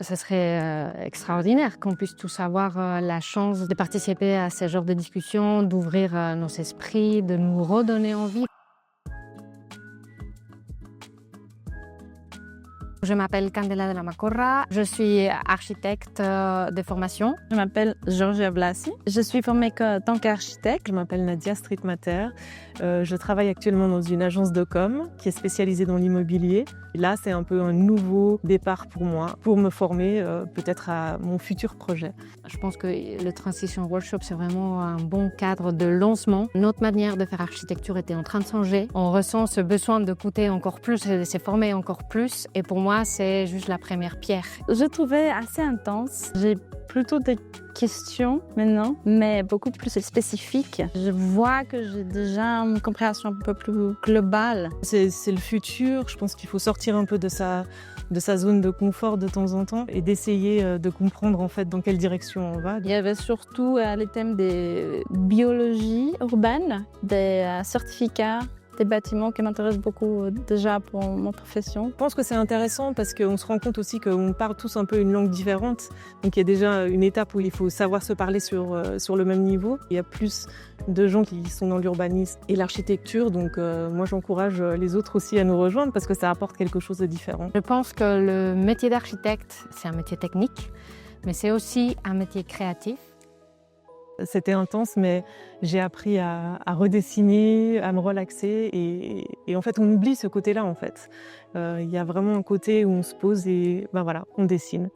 Ce serait extraordinaire qu'on puisse tous avoir la chance de participer à ce genre de discussions, d'ouvrir nos esprits, de nous redonner envie. Je m'appelle Candela de la Macorra, je suis architecte de formation. Je m'appelle Georgia Blasi, je suis formée en tant qu'architecte. Je m'appelle Nadia Streetmatter, je travaille actuellement dans une agence de com qui est spécialisée dans l'immobilier. Et là, c'est un peu un nouveau départ pour moi, pour me former peut-être à mon futur projet. Je pense que le Transition Workshop, c'est vraiment un bon cadre de lancement. Notre manière de faire architecture était en train de changer. On ressent ce besoin de coûter encore plus, de se former encore plus. Et pour moi, c'est juste la première pierre. Je trouvais assez intense. J'ai plutôt des questions maintenant, mais beaucoup plus spécifiques. Je vois que j'ai déjà une compréhension un peu plus globale. C'est le futur. Je pense qu'il faut sortir un peu de sa zone de confort de temps en temps et d'essayer de comprendre en fait dans quelle direction on va. Il y avait surtout les thèmes de biologie urbaine, des certificats, des bâtiments qui m'intéressent beaucoup déjà pour mon profession. Je pense que c'est intéressant parce qu'on se rend compte aussi qu'on parle tous un peu une langue différente. Donc il y a déjà une étape où il faut savoir se parler sur le même niveau. Il y a plus de gens qui sont dans l'urbanisme et l'architecture. Donc moi j'encourage les autres aussi à nous rejoindre parce que ça apporte quelque chose de différent. Je pense que le métier d'architecte, c'est un métier technique, mais c'est aussi un métier créatif. C'était intense, mais j'ai appris à redessiner, à me relaxer et en fait on oublie ce côté-là en fait. Il y a vraiment un côté où on se pose et ben voilà, on dessine.